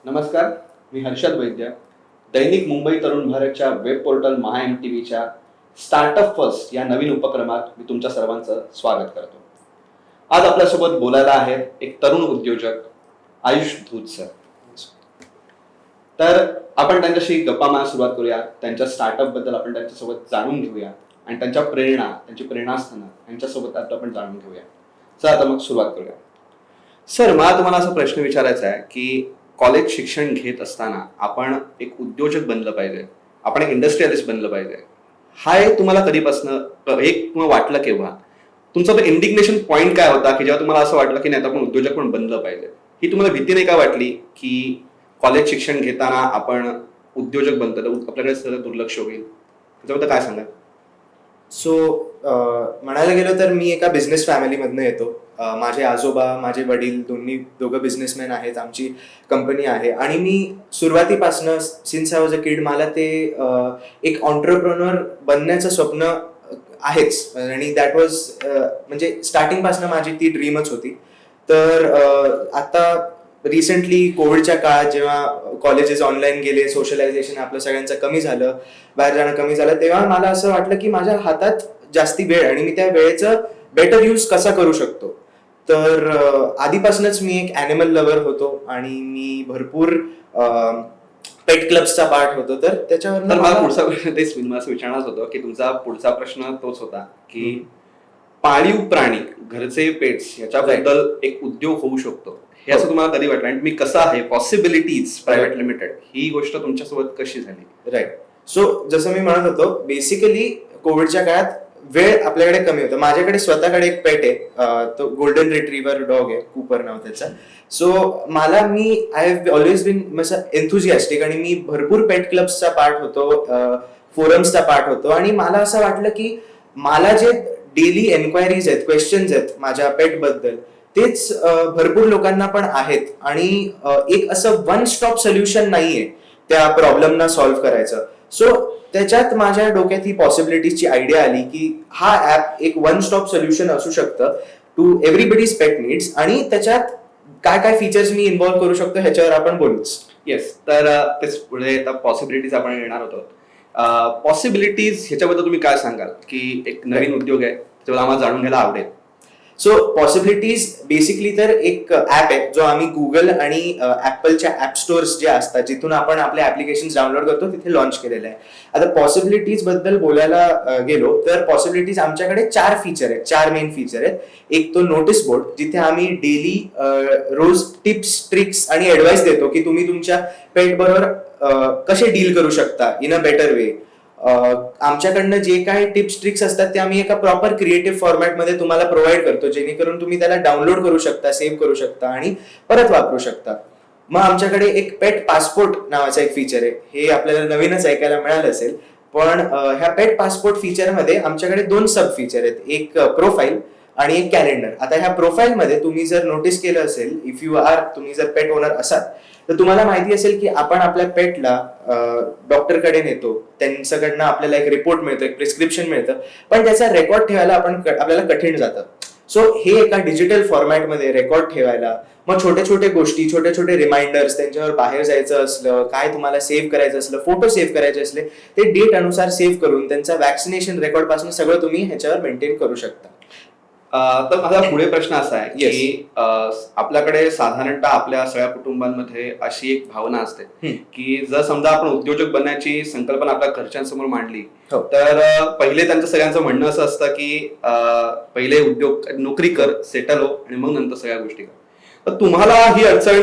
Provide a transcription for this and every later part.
नमस्कार, मी हर्षद वैद्य. दैनिक मुंबई तरुण भारतच्या वेब पोर्टल महा MTVच्या स्टार्टअप फर्स्ट या नवीन उपक्रमात मी तुमच्या सर्वांचं स्वागत करतो. आज आपल्यासोबत बोलायला आहेत एक तरुण उद्योजक आयुष धूत सर. तर आपण त्यांच्याशी गप्पा मारायला सुरुवात करूया. त्यांच्या स्टार्टअप बद्दल आपण त्यांच्यासोबत जाणून घेऊया आणि त्यांच्या प्रेरणा, त्यांची प्रेरणास्थानं यांच्यासोबत आता आपण जाणून घेऊया. चला आता मग सुरुवात करूया. सर, मला तुम्हाला असा प्रश्न विचारायचा आहे की कॉलेज शिक्षण घेत असताना आपण एक उद्योजक बनलं पाहिजे, आपण एक इंडस्ट्रियलिस्ट बनलं पाहिजे, हा एक तुम्हाला कधीपासनं एक तुम्हाला वाटलं केव्हा? तुमचा तो इंडिग्नेशन पॉईंट काय होता की जेव्हा तुम्हाला असं वाटलं की नाही आता आपण उद्योजक पण बनलं पाहिजे? ही तुम्हाला भीती नाही का वाटली की कॉलेज शिक्षण घेताना आपण उद्योजक बनतो तर आपल्याकडे सगळं दुर्लक्ष होईल? त्याच्याबद्दल काय सांगा? म्हणायला गेलं तर मी एका बिझनेस फॅमिलीमधनं येतो. माझे आजोबा, माझे वडील दोघं बिझनेसमॅन आहेत. आमची कंपनी आहे आणि मी सुरुवातीपासनं since I was a kid मला ते एक ऑन्टरप्रेन्योर बनण्याचं स्वप्न आहेच आणि दॅट वॉज म्हणजे स्टार्टिंगपासनं माझी ती ड्रीमच होती. तर आता रिसेंटली कोविडच्या काळात जेव्हा कॉलेजेस ऑनलाईन गेले, सोशलायझेशन आपलं सगळ्यांचं कमी झालं, बाहेर जाणं कमी झालं, तेव्हा मला असं वाटलं की माझ्या हातात जास्ती वेळ आणि मी त्या वेळेचं बेटर यूज कसा करू शकतो. तर आधीपासूनच मी एक ॲनिमल लव्हर होतो आणि मी भरपूर पेट क्लब्सचा पार्ट होतो. तर त्याच्यावर मला पुढचा प्रश्न तेच मी असं विचारणारच होतो की तुमचा पुढचा प्रश्न तोच होता की पाळीव प्राणी, घरचे पेट्स याच्याबद्दल एक उद्योग होऊ शकतो हे असं तुम्हाला कधी वाटलं? आणि तुम्ही कसं आहे पॉसिबिलिटीज प्रायव्हेट लिमिटेड ही गोष्ट तुमच्यासोबत कशी झाली? राईट. सो जसं मी म्हणत होतो, बेसिकली कोविडच्या काळात वेळ आपल्याकडे कमी होता. माझ्याकडे स्वतःकडे एक पेट आहे, तो गोल्डन रिट्रीव्हर डॉग आहे, कूपर नाव त्याचा. So I have always been enthusiastic आणि मी भरपूर पेट क्लब्सचा पार्ट होतो, फोरम्सचा पार्ट होतो आणि मला असं वाटलं की मला जे डेली एन्क्वायरीज आहेत, क्वेश्चन्स आहेत माझ्या पेट बद्दल, तेच भरपूर लोकांना पण आहेत आणि एक असं वन स्टॉप सोल्युशन नाहीये त्या प्रॉब्लेमना सॉल्व्ह करायचं. सो त्याच्यात माझ्या डोक्यात ही पॉसिबिलिटीजची आयडिया आली की हा ऍप एक वन स्टॉप सोल्युशन असू शकतं टू एव्हरीबडीज पेट नीड्स आणि त्याच्यात काय काय फीचर्स मी इन्व्हॉल्व्ह करू शकतो ह्याच्यावर आपण बोलूच. येस. तर तेच पुढे आता पॉसिबिलिटीज आपण येणार होतो. पॉसिबिलिटीज ह्याच्याबद्दल तुम्ही काय सांगाल की एक नवीन उद्योग आहे त्याच्याबद्दल आम्हाला जाणून घ्यायला आवडेल. सो पॉसिबिलिटीज बेसिकली तर एक ऍप आहे जो आम्ही गुगल आणि ऍपलच्या ऍप स्टोअर्स जे असतात जिथून आपण आपले ऍप्लिकेशन डाउनलोड करतो तिथे लॉन्च केलेलं आहे. आता पॉसिबिलिटीज बद्दल बोलायला गेलो तर पॉसिबिलिटीज आमच्याकडे 4 फीचर आहेत, 4 मेन फीचर आहेत. एक तो नोटीस बोर्ड जिथे आम्ही डेली रोज टिप्स, ट्रिक्स आणि ऍडवाइस देतो की तुम्ही तुमच्या पेट बरोबर कसे डील करू शकता इन अ बेटर वे. आमच्याकडनं जे काही टिप्स ट्रिक्स असतात ते आम्ही एका प्रॉपर क्रिएटिव्ह फॉर्मॅटमध्ये तुम्हाला प्रोव्हाइड करतो जेणेकरून तुम्ही त्याला डाउनलोड करू शकता, सेव्ह करू शकता आणि परत वापरू शकता. मग आमच्याकडे एक पेट पासपोर्ट नावाचा एक फीचर आहे. हे आपल्याला नवीनच ऐकायला मिळालं असेल, पण ह्या पेट पासपोर्ट फीचरमध्ये आमच्याकडे 2 सब फीचर आहेत, एक प्रोफाईल आणि एक कॅलेंडर. आता ह्या प्रोफाईलमध्ये तुम्ही जर नोटीस केलं असेल, तुम्ही जर पेट ओनर असाल तर तुम्हाला माहिती असेल की आपण आपल्या पेटला डॉक्टरकडे नेतो, त्यांच्याकडनं आपल्याला एक रिपोर्ट मिळतो, एक प्रिस्क्रिप्शन मिळतं, पण त्याचा रेकॉर्ड ठेवायला आपल्याला कठीण जातं. सो हे एका डिजिटल फॉर्मॅटमध्ये रेकॉर्ड ठेवायला, मग छोटे छोटे गोष्टी, छोटे छोटे रिमाइंडर्स, त्यांच्यावर बाहेर जायचं असलं, काय तुम्हाला सेव्ह करायचं असलं, फोटो सेव्ह करायचे असले, ते डेट अनुसार सेव्ह करून त्यांचा वॅक्सिनेशन रेकॉर्ड पासून सगळं तुम्ही ह्याच्यावर मेंटेन करू शकता. तर माझा पुढे प्रश्न असा आहे की आपल्याकडे साधारणतः आपल्या सगळ्या कुटुंबांमध्ये अशी एक भावना असते की जर समजा आपण उद्योजक बनण्याची संकल्पना आपल्या घरच्यांसमोर मांडली तर पहिले त्यांचं सगळ्यांचं म्हणणं असं असतं की पहिले उद्योग नोकरी कर, सेटल हो आणि मग नंतर सगळ्या गोष्टी कर. तर तुम्हाला ही अडचण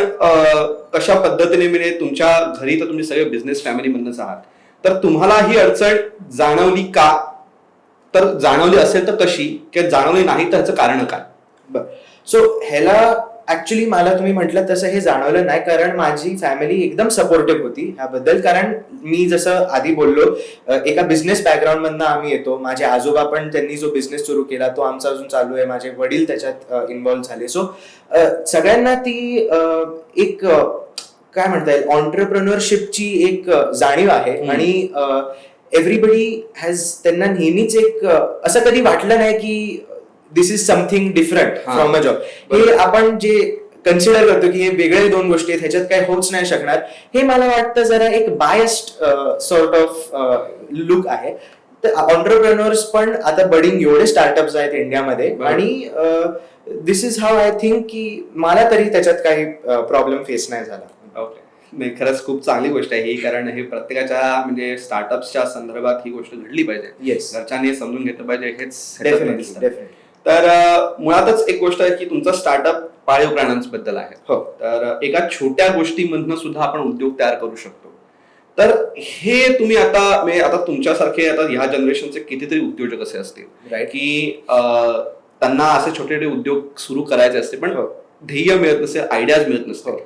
कशा पद्धतीने म्हणजे तुमच्या घरी तर तुम्ही सगळे बिझनेस फॅमिलीमधनच आहात, तर तुम्हाला ही अडचण जाणवली का? तर जाणवली असेल तर कशी, किंवा जाणवली नाही तर ह्याचं कारण काय? सो ह्याला ऍक्च्युली मला तुम्ही म्हटलं तसं हे जाणवलं नाही, कारण माझी फॅमिली एकदम सपोर्टिव्ह होती ह्याबद्दल. कारण मी जसं आधी बोललो, एका बिझनेस बॅकग्राऊंड मधनं आम्ही येतो. माझे आजोबा पण त्यांनी जो बिझनेस सुरू केला तो आमचा अजून चालू आहे. माझे वडील त्याच्यात इन्व्हॉल्व्ह झाले. सो सगळ्यांना ती एक काय म्हणता येईल ऑन्टरप्रेन्योरशिपची एक जाणीव आहे आणि एव्हरीबडी हॅज, त्यांना नेहमीच एक असं कधी वाटलं नाही की this is something different from a job. हे आपण जे कन्सिडर करतो की हे वेगळे दोन गोष्टी आहेत, ह्याच्यात काही होऊच नाही शकणार, हे मला वाटतं जरा एक बायस्ड सॉर्ट ऑफ लुक आहे. तर ऑन्टरप्रेन्योर्स पण आता बडिंग एवढे स्टार्टअप्स आहेत इंडियामध्ये, आणि दिस इज हाऊ आय थिंक की मला तरी त्याच्यात काही प्रॉब्लेम फेस नाही झाला. ओके, नाही खरंच खूप चांगली गोष्ट आहे ही, कारण हे प्रत्येकाच्या म्हणजे स्टार्टअप्सच्या संदर्भात ही गोष्ट घडली पाहिजे. येस, घरच्यांनी हे समजून घेतलं पाहिजे, हेच डेफिनेटली दिसतं. डेफिनेटली. तर मुळातच एक गोष्ट आहे की तुमचा स्टार्टअप पाळीव प्राण्यांबद्दल आहे. हो. तर एका छोट्या गोष्टीमधनं सुद्धा आपण उद्योग तयार करू शकतो. तर हे तुम्ही आता तुमच्यासारखे आता ह्या जनरेशनचे कितीतरी उद्योजक असे असतील राईट. की त्यांना असे छोटे छोटे उद्योग सुरू करायचे असते, पण हो. ध्येय मिळत नसते, आयडियाज मिळत नसते. हो.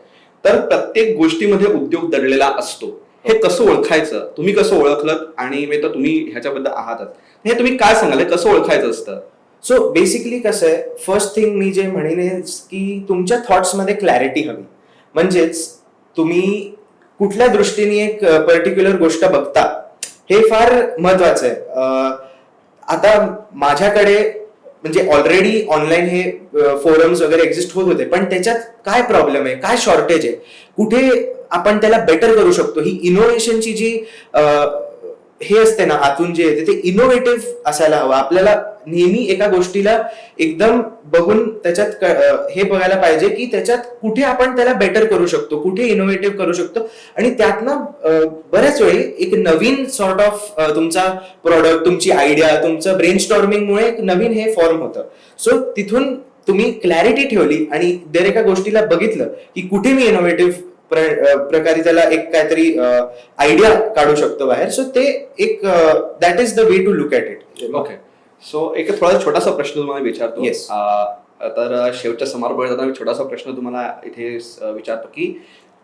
तर प्रत्येक गोष्टीमध्ये उद्योग दडलेला असतो. हे कसं ओळखायचं, तुम्ही कसं ओळखलं, आणि मी तर तुम्ही ह्याच्याबद्दल आहातच, हे तुम्ही काय सांगाल, हे कसं ओळखायचं असतं? सो बेसिकली कसं आहे, फर्स्ट थिंग मी जे म्हणेन की तुमच्या थॉट्स मध्ये क्लॅरिटी हवी. म्हणजेच तुम्ही कुठल्या दृष्टीने एक पर्टिक्युलर गोष्ट बघता हे फार महत्वाचं आहे. आता माझ्याकडे म्हणजे ऑलरेडी ऑनलाईन हे फोरम्स वगैरे एक्झिस्ट होत होते, पण त्याच्यात काय प्रॉब्लेम आहे, काय शॉर्टेज आहे, कुठे आपण त्याला बेटर करू शकतो, ही इनोव्हेशनची जी हे असते ना आतून जे येते ते इनोव्हेटिव्ह असायला हवं. आपल्याला नेहमी एका गोष्टीला एकदम बघून त्याच्यात हे बघायला पाहिजे की त्याच्यात कुठे आपण त्याला बेटर करू शकतो, कुठे इनोव्हेटिव्ह करू शकतो, आणि त्यातनं बऱ्याच वेळी एक नवीन सॉर्ट ऑफ तुमचा प्रॉडक्ट, तुमची आयडिया, तुमचं ब्रेन स्टॉर्मिंगमुळे एक नवीन हे फॉर्म होतं. सो तिथून तुम्ही क्लॅरिटी ठेवली आणि दर एका गोष्टीला बघितलं की कुठे मी इनोव्हेटिव्ह प्रकारे त्याला एक काहीतरी आयडिया काढू शकतो बाहेर. सो ते एक that is the way to look at it. Okay, so एक थोडा छोटासा प्रश्न तुम्हाला विचारतो. Yes. तर शेवटच्या समारोपात जाताना मी छोटासा प्रश्न तुम्हाला इथे विचारतो की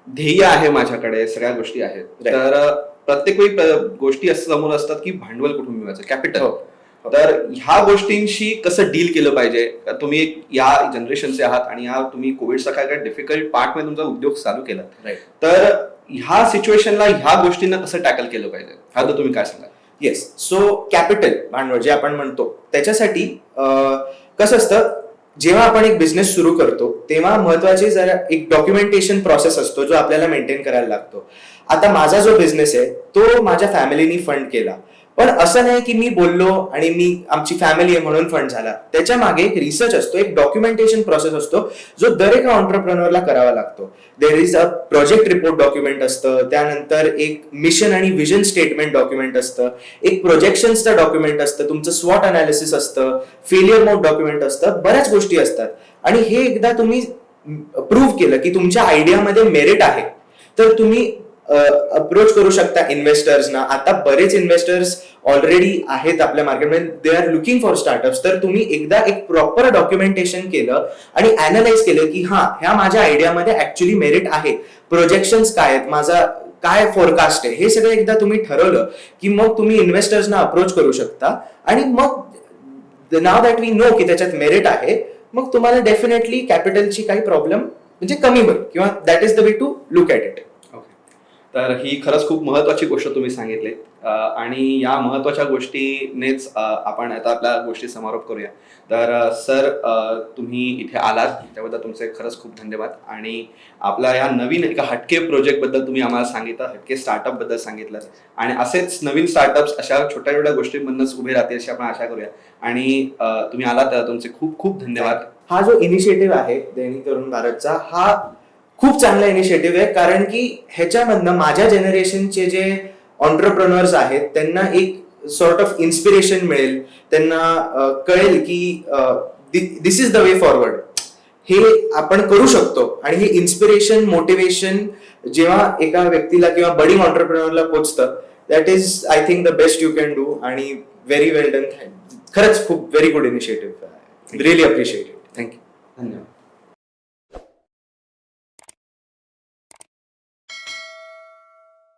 ध्येय आहे माझ्याकडे, सगळ्या गोष्टी आहेत, Right. तर प्रत्येक वेळी गोष्टी असं समोर असतात की भांडवल कुठून मिळवायचं, कॅपिटल. हो. तर ह्या गोष्टींशी कसं डील केलं पाहिजे? तुम्ही या जनरेशनचे आहात आणि तुम्ही कोविडचा काय डिफिकल्ट पार्ट मध्ये तुमचा उद्योग चालू केला, राईट. तर ह्या सिच्युएशनला ह्या गोष्टींना कसं टॅकल केलं पाहिजे, हा तर तुम्ही काय सांगाल? येस, सो कॅपिटल, भांडवल जे आपण म्हणतो, त्याच्यासाठी कसं असतं, जेव्हा आपण एक बिझनेस सुरू करतो तेव्हा महत्वाचे जरा एक डॉक्युमेंटेशन प्रोसेस असतो जो आपल्याला मेंटेन करायला लागतो. आता माझा जो बिझनेस आहे तो माझ्या फॅमिलीनी फंड केला, पण असं नाही की मी बोललो आणि आमची फॅमिली आहे म्हणून फंड झाला. त्याच्या मागे एक रिसर्च असतो, एक डॉक्युमेंटेशन प्रोसेस असतो जो दर एका ऑन्टरप्रेन्योरला करावा लागतो. There is a project report document असतं, त्यानंतर एक मिशन आणि विजन स्टेटमेंट डॉक्युमेंट असतं, एक प्रोजेक्शनचं डॉक्युमेंट असतं, तुमचं स्वॉट अनालिसिस असतं, फेलियर मोड डॉक्युमेंट असतं, बऱ्याच गोष्टी असतात. आणि हे एकदा तुम्ही प्रूव्ह केलं की तुमच्या आयडियामध्ये मेरिट आहे, तर तुम्ही अप्रोच करू शकता इन्व्हेस्टर्सना. आता बरेच इन्व्हेस्टर्स ऑलरेडी आहेत आपल्या मार्केटमध्ये, they are looking for startups. तर तुम्ही एकदा एक प्रॉपर डॉक्युमेंटेशन केलं आणि अनालाइज केलं की ह्या माझ्या आयडियामध्ये ऍक्च्युली मेरिट आहे, प्रोजेक्शन्स काय आहेत, माझा काय फोरकास्ट आहे, हे सगळं एकदा तुम्ही ठरवलं की मग तुम्ही इन्व्हेस्टर्सना अप्रोच करू शकता. आणि मग नाव दॅट वी नो की त्याच्यात मेरिट आहे, मग तुम्हाला डेफिनेटली कॅपिटलची काही प्रॉब्लेम म्हणजे कमी होईल, किंवा that is the way to look at it. तर ही खरंच खूप महत्वाची गोष्ट तुम्ही सांगितली, आणि या महत्वाच्या गोष्टीनेच आपण आता आपल्या गोष्टी समारोप करूया. तर सर, तुम्ही इथे आलात त्याबद्दल तुमचे खरंच खूप धन्यवाद. आणि आपल्या या नवीन एका हटके प्रोजेक्ट बद्दल तुम्ही आम्हाला सांगितलं, हटके स्टार्टअप बद्दल सांगितलं, आणि असेच नवीन स्टार्टअप्स अशा छोट्या छोट्या गोष्टींमधूनच उभे राहतील अशी आपण आशा करूया. आणि तुम्ही आलात तर तुमचे खूप खूप धन्यवाद. हा जो इनिशिएटिव्ह आहे दैनिक तरुण भारतचा, हा खूप चांगला इनिशिएटिव्ह आहे, कारण की ह्याच्यामधनं माझ्या जनरेशनचे जे ऑन्टरप्रेन्योर्स आहेत त्यांना एक सॉर्ट ऑफ इन्स्पिरेशन मिळेल, त्यांना कळेल की this is the way forward, हे आपण करू शकतो. आणि हे इन्स्पिरेशन, मोटिवेशन जेव्हा एका व्यक्तीला किंवा बडिंग ऑन्टरप्रेन्योरला पोहोचतं, that is I think the best you can do. आणि व्हेरी वेल डन. खरंच खूप very good initiative, really appreciate it. Thank you. धन्यवाद.